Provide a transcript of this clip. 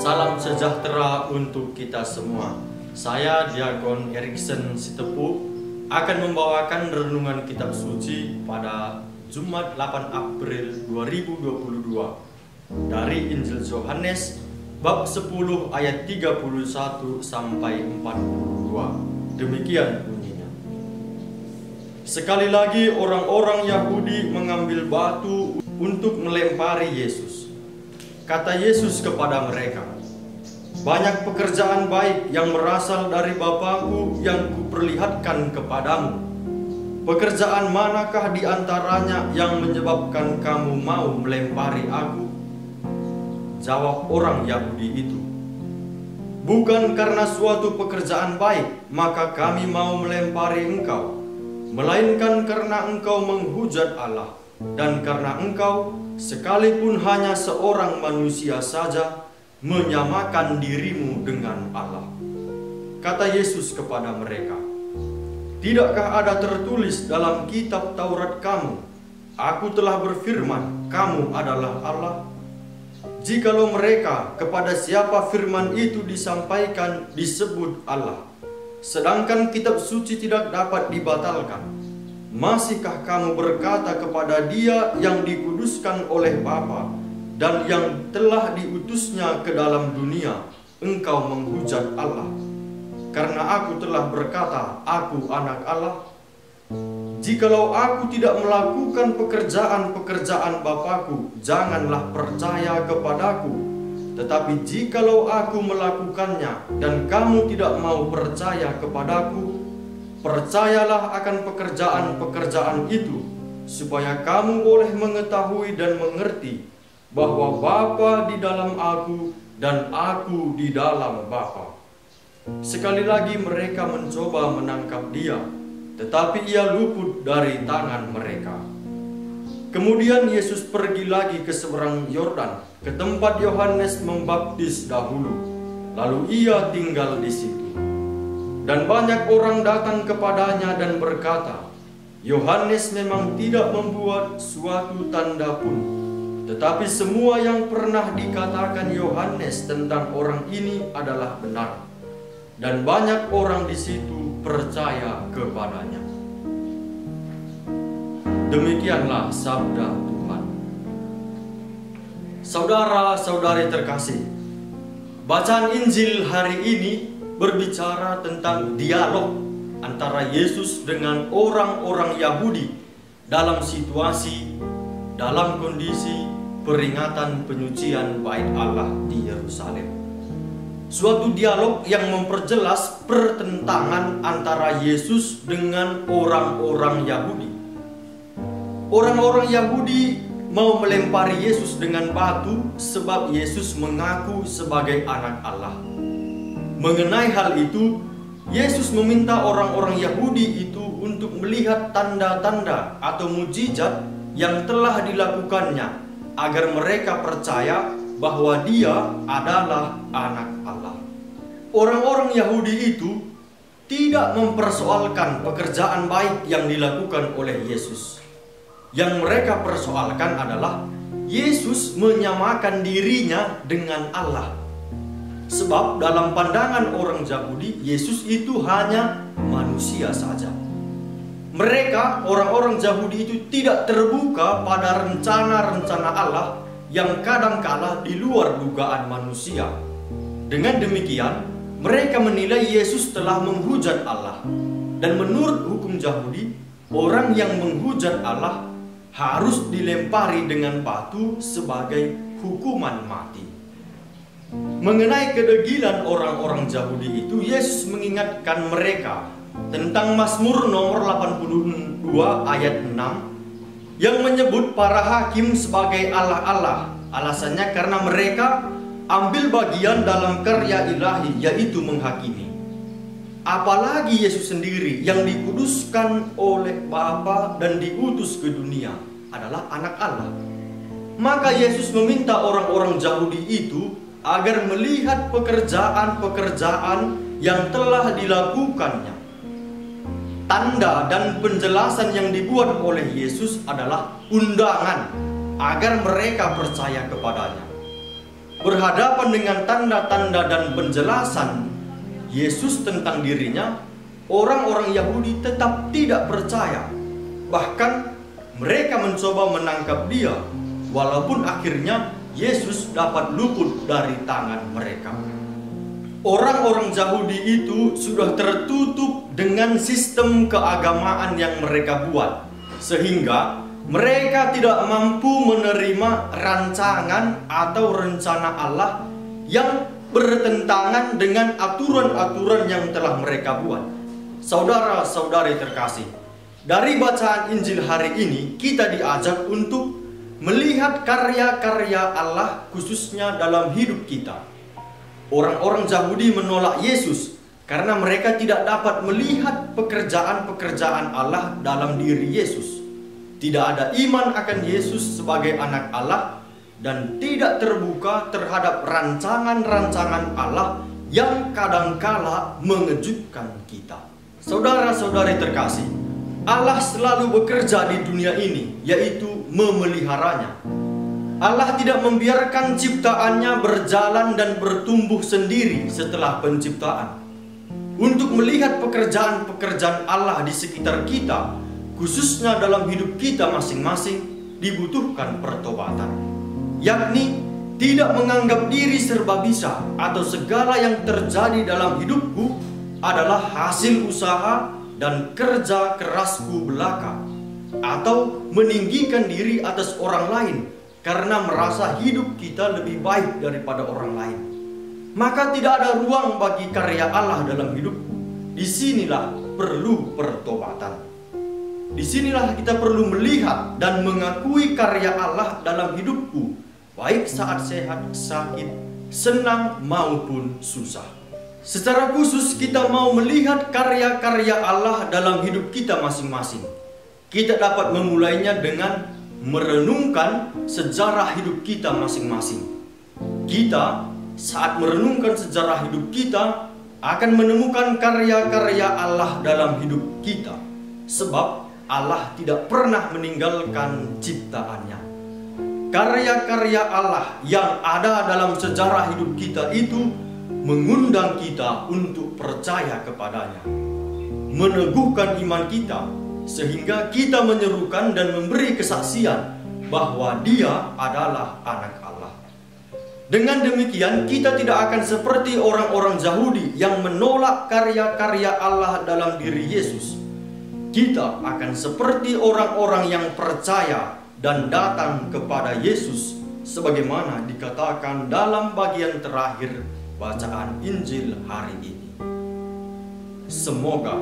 Salam sejahtera untuk kita semua. Saya Diakon Erikson Sitepu akan membawakan renungan kitab suci pada Jumat 8 April 2022 dari Injil Yohanes bab 10 ayat 31 sampai 42. Demikian bunyinya. Sekali lagi orang-orang Yahudi mengambil batu untuk melempari Yesus. Kata Yesus kepada mereka, "Banyak pekerjaan baik yang berasal dari Bapa-Ku yang kuperlihatkan kepadamu. Pekerjaan manakah di antaranya yang menyebabkan kamu mau melempari Aku?" Jawab orang Yahudi itu, "Bukan karena suatu pekerjaan baik maka kami mau melempari engkau, melainkan karena engkau menghujat Allah, dan karena engkau sekalipun hanya seorang manusia saja menyamakan dirimu dengan Allah." Kata Yesus kepada mereka, "Tidakkah ada tertulis dalam kitab Taurat kamu, Aku telah berfirman, kamu adalah Allah? Jikalau mereka kepada siapa firman itu disampaikan disebut Allah, sedangkan kitab suci tidak dapat dibatalkan, masihkah kamu berkata kepada Dia yang dikuduskan oleh Bapa dan yang telah diutusnya ke dalam dunia, engkau menghujat Allah? Karena Aku telah berkata, Aku anak Allah? Jikalau Aku tidak melakukan pekerjaan-pekerjaan Bapa-Ku, janganlah percaya kepadaku. Tetapi jikalau Aku melakukannya dan kamu tidak mau percaya kepadaku, percayalah akan pekerjaan-pekerjaan itu, supaya kamu boleh mengetahui dan mengerti bahwa Bapa di dalam Aku dan Aku di dalam Bapa." Sekali lagi mereka mencoba menangkap Dia, tetapi Ia luput dari tangan mereka. Kemudian Yesus pergi lagi ke seberang Yordan, ke tempat Yohanes membaptis dahulu, lalu Ia tinggal di situ. Dan banyak orang datang kepadanya dan berkata, "Yohanes memang tidak membuat suatu tanda pun, tetapi semua yang pernah dikatakan Yohanes tentang orang ini adalah benar." Dan banyak orang di situ percaya kepadanya. Demikianlah sabda Tuhan. Saudara-saudari terkasih, bacaan Injil hari ini berbicara tentang dialog antara Yesus dengan orang-orang Yahudi dalam kondisi peringatan penyucian Bait Allah di Yerusalem. Suatu dialog yang memperjelas pertentangan antara Yesus dengan orang-orang Yahudi. Orang-orang Yahudi mau melempari Yesus dengan batu sebab Yesus mengaku sebagai anak Allah. Mengenai hal itu, Yesus meminta orang-orang Yahudi itu untuk melihat tanda-tanda atau mujizat yang telah dilakukannya agar mereka percaya bahwa Dia adalah anak Allah. Orang-orang Yahudi itu tidak mempersoalkan pekerjaan baik yang dilakukan oleh Yesus. Yang mereka persoalkan adalah Yesus menyamakan dirinya dengan Allah. Sebab dalam pandangan orang Yahudi, Yesus itu hanya manusia saja. Mereka, orang-orang Yahudi itu tidak terbuka pada rencana-rencana Allah yang kadang-kala di luar dugaan manusia. Dengan demikian, mereka menilai Yesus telah menghujat Allah. Dan menurut hukum Yahudi, orang yang menghujat Allah harus dilempari dengan batu sebagai hukuman mati. Mengenai kedegilan orang-orang Yahudi itu, Yesus mengingatkan mereka tentang Mazmur nomor 82 ayat 6 yang menyebut para hakim sebagai Allah-Allah. Alasannya karena mereka ambil bagian dalam karya ilahi, yaitu menghakimi. Apalagi Yesus sendiri yang dikuduskan oleh Bapa dan diutus ke dunia adalah anak Allah. Maka Yesus meminta orang-orang Yahudi itu agar melihat pekerjaan-pekerjaan yang telah dilakukannya. Tanda dan penjelasan yang dibuat oleh Yesus adalah undangan agar mereka percaya kepadanya. berhadapan dengan tanda-tanda dan penjelasan Yesus tentang dirinya, orang-orang Yahudi tetap tidak percaya. Bahkan mereka mencoba menangkap dia, walaupun akhirnya Yesus dapat luput dari tangan mereka. Orang-orang Yahudi itu sudah tertutup dengan sistem keagamaan yang mereka buat, sehingga mereka tidak mampu menerima rancangan atau rencana Allah yang bertentangan dengan aturan-aturan yang telah mereka buat. Saudara-saudari terkasih, dari bacaan Injil hari ini kita diajak untuk melihat karya-karya Allah khususnya dalam hidup kita. Orang-orang Yahudi menolak Yesus karena mereka tidak dapat melihat pekerjaan-pekerjaan Allah dalam diri Yesus. Tidak ada iman akan Yesus sebagai anak Allah dan tidak terbuka terhadap rancangan-rancangan Allah yang kadangkala mengejutkan kita. Saudara-saudari terkasih, Allah selalu bekerja di dunia ini, yaitu memeliharanya. Allah tidak membiarkan ciptaannya berjalan dan bertumbuh sendiri setelah penciptaan. Untuk melihat pekerjaan-pekerjaan Allah di sekitar kita, khususnya dalam hidup kita masing-masing, dibutuhkan pertobatan, yakni tidak menganggap diri serba bisa atau segala yang terjadi dalam hidupku adalah hasil usaha dan kerja kerasku belaka, atau meninggikan diri atas orang lain karena merasa hidup kita lebih baik daripada orang lain. Maka tidak ada ruang bagi karya Allah dalam hidupku. Disinilah perlu pertobatan. Disinilah kita perlu melihat dan mengakui karya Allah dalam hidupku, baik saat sehat, sakit, senang maupun susah. Secara khusus kita mau melihat karya-karya Allah dalam hidup kita masing-masing. Kita dapat memulainya dengan merenungkan sejarah hidup kita masing-masing. Kita saat merenungkan sejarah hidup kita akan menemukan karya-karya Allah dalam hidup kita. Sebab Allah tidak pernah meninggalkan ciptaannya. Karya-karya Allah yang ada dalam sejarah hidup kita itu mengundang kita untuk percaya kepadanya, meneguhkan iman kita, sehingga kita menyerukan dan memberi kesaksian bahwa Dia adalah anak Allah. Dengan demikian kita tidak akan seperti orang-orang Yahudi yang menolak karya-karya Allah dalam diri Yesus. Kita akan seperti orang-orang yang percaya dan datang kepada Yesus, sebagaimana dikatakan dalam bagian terakhir bacaan Injil hari ini. Semoga